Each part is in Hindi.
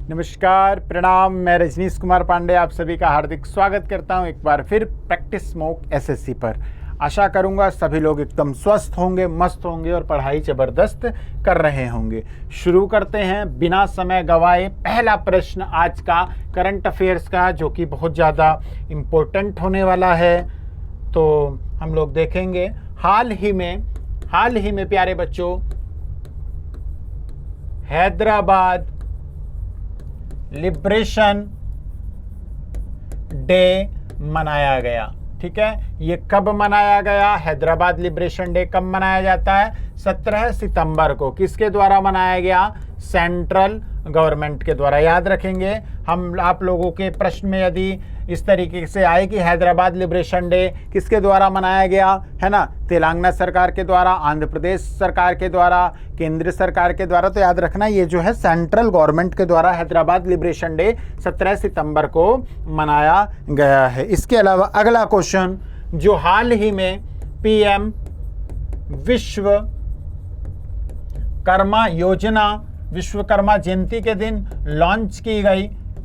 नमस्कार, प्रणाम। मैं रजनीश कुमार पांडे आप सभी का हार्दिक स्वागत करता हूं एक बार फिर प्रैक्टिस मॉक एसएससी पर। आशा करूंगा सभी लोग एकदम स्वस्थ होंगे, मस्त होंगे और पढ़ाई ज़बरदस्त कर रहे होंगे। शुरू करते हैं बिना समय गवाए। पहला प्रश्न आज का करंट अफेयर्स का, जो कि बहुत ज़्यादा इम्पोर्टेंट होने वाला है, तो हम लोग देखेंगे। हाल ही में प्यारे बच्चों, हैदराबाद लिबरेशन डे मनाया गया। ठीक है, ये कब मनाया गया? हैदराबाद लिबरेशन डे कब मनाया जाता है? 17 सितंबर को। किसके द्वारा मनाया गया? सेंट्रल गवर्नमेंट के द्वारा। याद रखेंगे हम आप लोगों के प्रश्न में यदि इस तरीके से आए कि हैदराबाद लिबरेशन डे किसके द्वारा मनाया गया, है ना, तेलंगाना सरकार के द्वारा, आंध्र प्रदेश सरकार के द्वारा, केंद्र सरकार के द्वारा, तो याद रखना ये जो है सेंट्रल गवर्नमेंट के द्वारा हैदराबाद लिबरेशन डे 17 सितंबर को मनाया गया है। इसके अलावा अगला क्वेश्चन, जो हाल ही में पीएम विश्वकर्मा योजना विश्वकर्मा जयंती के दिन लॉन्च की गई,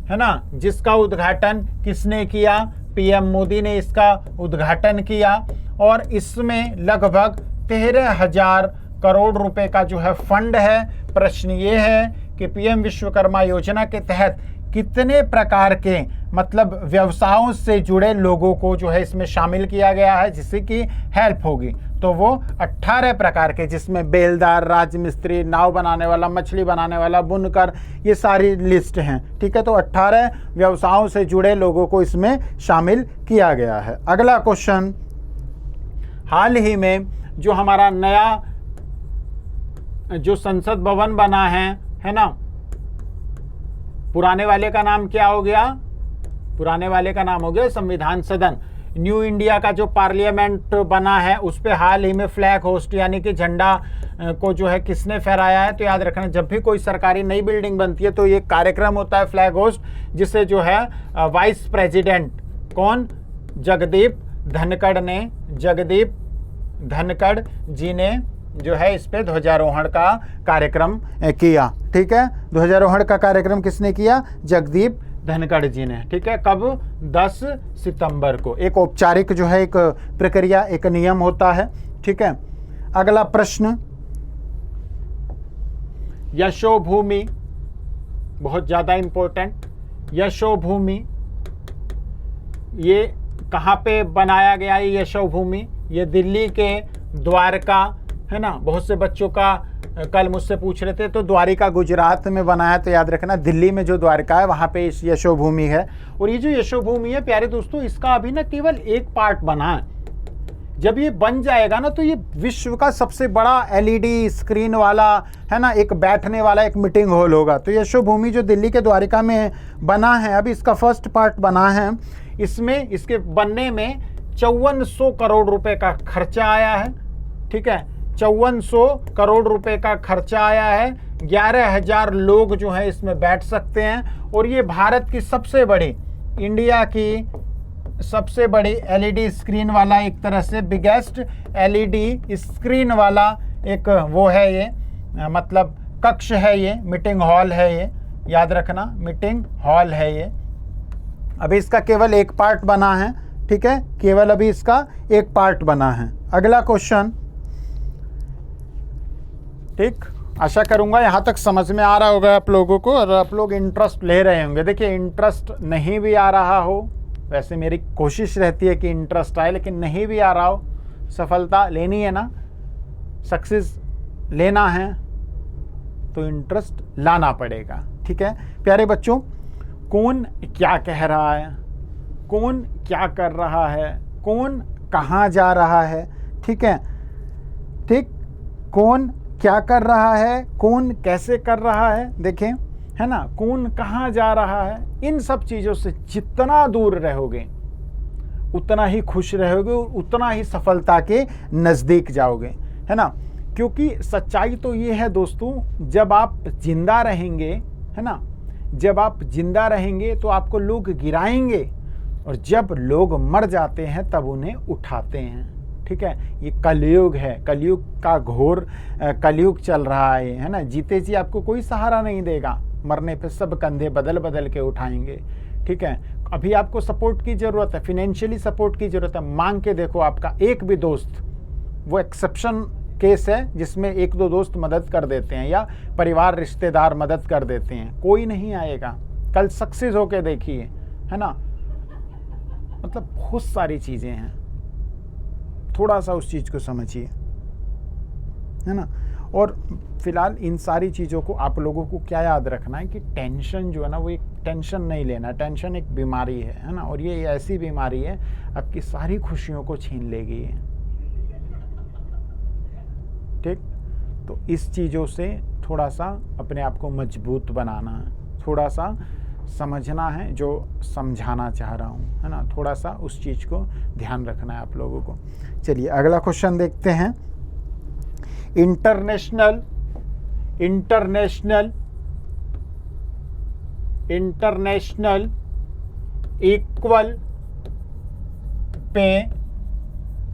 है ना, जिसका उद्घाटन किसने किया? पीएम मोदी ने इसका उद्घाटन किया और इसमें लगभग 13,000 करोड़ रुपए का जो है फंड है। प्रश्न ये है कि पीएम विश्वकर्मा योजना के तहत कितने प्रकार के मतलब व्यवसायों से जुड़े लोगों को जो है इसमें शामिल किया गया है जिससे कि हेल्प होगी। तो वो 18 प्रकार के, जिसमें बेलदार, राजमिस्त्री, नाव बनाने वाला, मछली बनाने वाला, बुनकर, ये सारी लिस्ट हैं। ठीक है, तो 18 व्यवसायों से जुड़े लोगों को इसमें शामिल किया गया है। अगला क्वेश्चन, हाल ही में जो हमारा नया जो संसद भवन बना है ना, पुराने वाले का नाम क्या हो गया? पुराने वाले का नाम हो गया संविधान सदन। न्यू इंडिया का जो पार्लियामेंट बना है उस पे हाल ही में फ्लैग होस्ट यानी कि झंडा को जो है किसने फहराया है? तो याद रखना, जब भी कोई सरकारी नई बिल्डिंग बनती है तो ये कार्यक्रम होता है फ्लैग होस्ट, जिसे जो है वाइस प्रेसिडेंट कौन? जगदीप धनखड़ जी ने जो है इस पे ध्वजारोहण का कार्यक्रम किया। ठीक है, ध्वजारोहण का कार्यक्रम किसने किया? जगदीप धनखड़ जी ने। ठीक है, कब? 10 सितंबर को। एक औपचारिक जो है एक प्रक्रिया, एक नियम होता है। ठीक है, अगला प्रश्न, यशोभूमि, बहुत ज्यादा इंपॉर्टेंट। यशोभूमि ये कहाँ पे बनाया गया? ये यशोभूमि ये दिल्ली के द्वारका, है ना। बहुत से बच्चों का कल मुझसे पूछ रहे थे, तो द्वारिका गुजरात में बना है, तो याद रखना दिल्ली में जो द्वारका है वहाँ पे इस यशोभूमि है। और ये जो यशोभूमि है प्यारे दोस्तों, इसका अभी ना केवल एक पार्ट बना है। जब ये बन जाएगा ना तो ये विश्व का सबसे बड़ा एलईडी स्क्रीन वाला, है ना, एक बैठने वाला एक मीटिंग हॉल होगा। तो यशोभूमि जो दिल्ली के द्वारिका में बना है, अभी इसका फर्स्ट पार्ट बना है। इसमें इसके बनने में 5400 करोड़ रुपए का खर्चा आया है। ठीक है, 5400 करोड़ रुपए का खर्चा आया है। 11,000 लोग जो है इसमें बैठ सकते हैं। और ये भारत की सबसे बड़ी, इंडिया की सबसे बड़ी एलईडी स्क्रीन वाला, एक तरह से बिगेस्ट एलईडी स्क्रीन वाला एक वो है ये, मतलब कक्ष है ये, मीटिंग हॉल है ये। याद रखना, मीटिंग हॉल है ये। अभी इसका केवल एक पार्ट बना है। ठीक है, केवल अभी इसका एक पार्ट बना है। अगला क्वेश्चन, ठीक, आशा करूंगा यहाँ तक समझ में आ रहा होगा आप लोगों को और आप लोग इंटरेस्ट ले रहे होंगे। देखिए, इंटरेस्ट नहीं भी आ रहा हो, वैसे मेरी कोशिश रहती है कि इंटरेस्ट आए, लेकिन नहीं भी आ रहा हो, सफलता लेनी है ना, सक्सेस लेना है, तो इंटरेस्ट लाना पड़ेगा। ठीक है प्यारे बच्चों, कौन क्या कह रहा है, कौन क्या कर रहा है, कौन कहाँ जा रहा है, ठीक है, ठीक, कौन क्या कर रहा है, कौन कैसे कर रहा है, देखें, है ना, कौन कहाँ जा रहा है, इन सब चीज़ों से जितना दूर रहोगे उतना ही खुश रहोगे, उतना ही सफलता के नज़दीक जाओगे, है ना। क्योंकि सच्चाई तो ये है दोस्तों, जब आप जिंदा रहेंगे, है ना, जब आप जिंदा रहेंगे तो आपको लोग गिराएंगे, और जब लोग मर जाते हैं तब उन्हें उठाते हैं। ठीक है, ये कलयुग है, कलयुग का घोर कलयुग चल रहा है ना। जीते जी आपको कोई सहारा नहीं देगा, मरने पे सब कंधे बदल बदल के उठाएंगे। ठीक है, अभी आपको सपोर्ट की ज़रूरत है, फिनेंशियली सपोर्ट की ज़रूरत है, मांग के देखो। आपका एक भी दोस्त, वो एक्सेप्शन केस है जिसमें एक दो दोस्त मदद कर देते हैं या परिवार रिश्तेदार मदद कर देते हैं, कोई नहीं आएगा। कल सक्सेस होके देखिए, है ना। मतलब बहुत सारी चीज़ें हैं, थोड़ा सा उस चीज़ को समझिए, है ना। और फिलहाल इन सारी चीज़ों को आप लोगों को क्या याद रखना है कि टेंशन जो है ना, वो एक टेंशन नहीं लेना। टेंशन एक बीमारी है ना, और ये ऐसी बीमारी है आपकी सारी खुशियों को छीन लेगी। ठीक, तो इस चीज़ों से थोड़ा सा अपने आप को मजबूत बनाना है, थोड़ा सा समझना है जो समझाना चाह रहा हूँ, है ना। थोड़ा सा उस चीज़ को ध्यान रखना है आप लोगों को। चलिए अगला क्वेश्चन देखते हैं। इंटरनेशनल इक्वल पे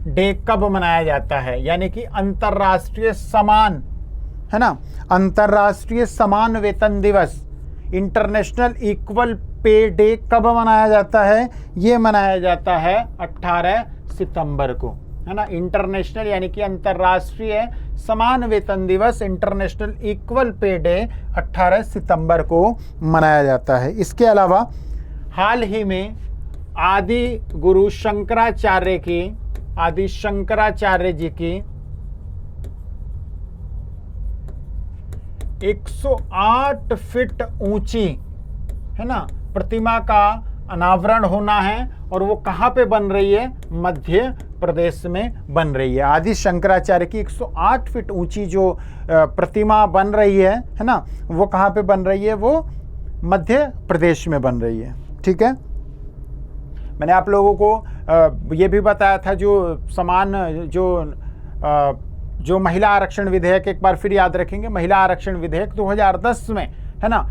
डे कब मनाया जाता है, यानी कि अंतर्राष्ट्रीय समान, है ना, अंतर्राष्ट्रीय समान वेतन दिवस, इंटरनेशनल इक्वल पे डे कब मनाया जाता है? ये मनाया जाता है 18 सितंबर को, है ना। इंटरनेशनल यानी कि अंतर्राष्ट्रीय समान वेतन दिवस, इंटरनेशनल इक्वल पे डे 18 सितंबर को मनाया जाता है। इसके अलावा हाल ही में आदि गुरु शंकराचार्य जी की 108 फीट ऊंची, है ना, प्रतिमा का अनावरण होना है, और वो कहाँ पे बन रही है? मध्य प्रदेश में बन रही है। आदि शंकराचार्य की 108 फीट ऊंची जो प्रतिमा बन रही है ना, वो कहाँ पे बन रही है? वो मध्य प्रदेश में बन रही है। ठीक है, मैंने आप लोगों को ये भी बताया था जो महिला आरक्षण विधेयक, एक बार फिर याद रखेंगे, महिला आरक्षण विधेयक 2010 में, है ना,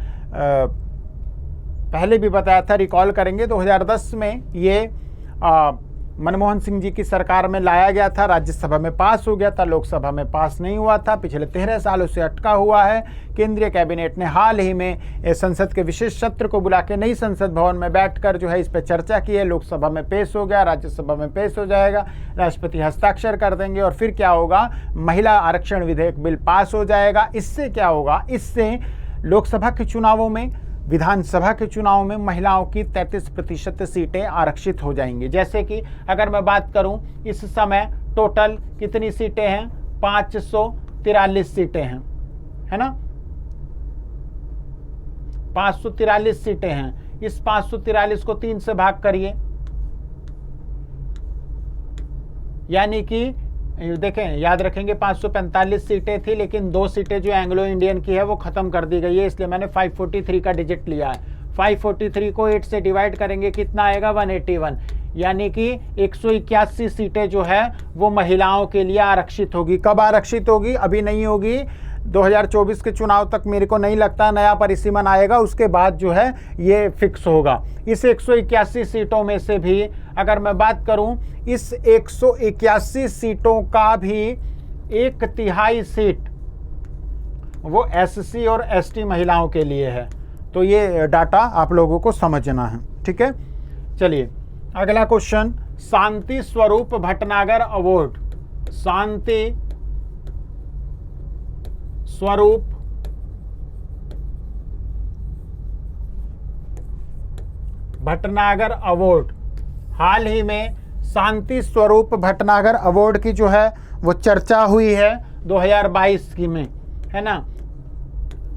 पहले भी बताया था, रिकॉल करेंगे, 2010 में ये मनमोहन सिंह जी की सरकार में लाया गया था, राज्यसभा में पास हो गया था, लोकसभा में पास नहीं हुआ था, पिछले 13 सालों से अटका हुआ है। केंद्रीय कैबिनेट ने हाल ही में संसद के विशेष सत्र को बुला के नई संसद भवन में बैठकर जो है इस पर चर्चा की है, लोकसभा में पेश हो गया, राज्यसभा में पेश हो जाएगा, राष्ट्रपति हस्ताक्षर कर देंगे, और फिर क्या होगा? महिला आरक्षण विधेयक बिल पास हो जाएगा। इससे क्या होगा? इससे लोकसभा के चुनावों में, विधानसभा के चुनाव में महिलाओं की 33% सीटें आरक्षित हो जाएंगी। जैसे कि अगर मैं बात करूं, इस समय टोटल कितनी सीटें हैं? 543 सीटें हैं, है ना, 543 सीटें हैं। इस 543 को 3 से भाग करिए, यानी कि देखें, याद रखेंगे 545 सीटें थी, लेकिन 2 सीटें जो एंग्लो इंडियन की है वो खत्म कर दी गई है, इसलिए मैंने 543 का डिजिट लिया है। 543 को 8 से डिवाइड करेंगे, कितना आएगा? 181, यानी कि 181 सीटें जो है वो महिलाओं के लिए आरक्षित होगी। कब आरक्षित होगी? अभी नहीं होगी, 2024 के चुनाव तक मेरे को नहीं लगता नया परिसीमन आएगा, उसके बाद जो है ये फिक्स होगा। इस 181 सीटों में से भी अगर मैं बात करूं, इस 181 सीटों का भी 1/3 सीट वो एससी और एसटी महिलाओं के लिए है। तो ये डाटा आप लोगों को समझना है। ठीक है, चलिए अगला question, Shanti Swarup Bhatnagar award, Shanti Swarup Bhatnagar award, हाल ही में शांति स्वरूप भटनागर अवार्ड की जो है वो चर्चा हुई है 2022 की में, है ना।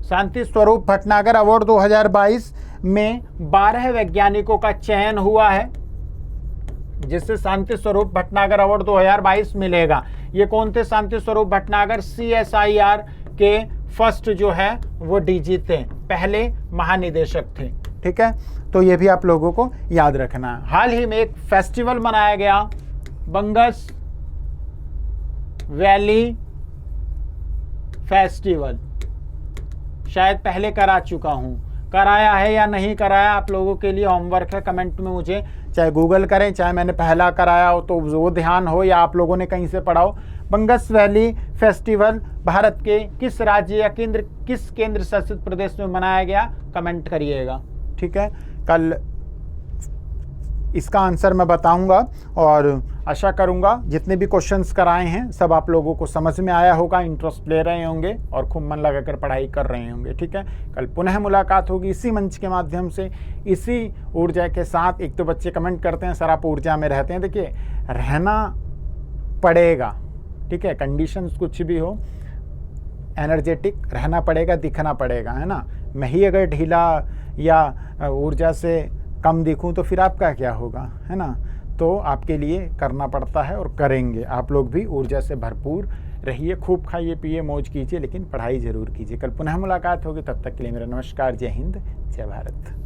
शांति स्वरूप भटनागर अवार्ड 2022 में 12 वैज्ञानिकों का चयन हुआ है, जिससे शांति स्वरूप भटनागर अवार्ड 2022 मिलेगा। ये कौन थे शांति स्वरूप भटनागर? CSIR के फर्स्ट जो है वो DG थे, पहले महानिदेशक थे। ठीक है, तो ये भी आप लोगों को याद रखना है। हाल ही में एक फेस्टिवल मनाया गया, बंगस वैली फेस्टिवल, शायद पहले करा चुका हूं, कराया है या नहीं कराया आप लोगों के लिए होमवर्क है, कमेंट में मुझे चाहे गूगल करें, चाहे मैंने पहला कराया हो तो वो ध्यान हो, या आप लोगों ने कहीं से पढ़ा हो, बंगस वैली फेस्टिवल भारत के किस राज्य या किस केंद्र शासित प्रदेश में मनाया गया, कमेंट करिएगा। ठीक है, कल इसका आंसर मैं बताऊंगा और आशा करूंगा जितने भी क्वेश्चंस कराए हैं सब आप लोगों को समझ में आया होगा, इंटरेस्ट ले रहे होंगे और खूब मन लगाकर पढ़ाई कर रहे होंगे। ठीक है, कल पुनः मुलाकात होगी इसी मंच के माध्यम से, इसी ऊर्जा के साथ। एक तो बच्चे कमेंट करते हैं सर आप ऊर्जा में रहते हैं, देखिए रहना पड़ेगा। ठीक है, कंडीशंस कुछ भी हो, एनर्जेटिक रहना पड़ेगा, दिखना पड़ेगा, है ना। मैं ही अगर ढीला या ऊर्जा से कम दिखूं तो फिर आपका क्या होगा, है ना। तो आपके लिए करना पड़ता है और करेंगे। आप लोग भी ऊर्जा से भरपूर रहिए, खूब खाइए पिए, मौज कीजिए, लेकिन पढ़ाई ज़रूर कीजिए। कल पुनः मुलाकात होगी, तब तक के लिए मेरा नमस्कार, जय हिंद, जय भारत।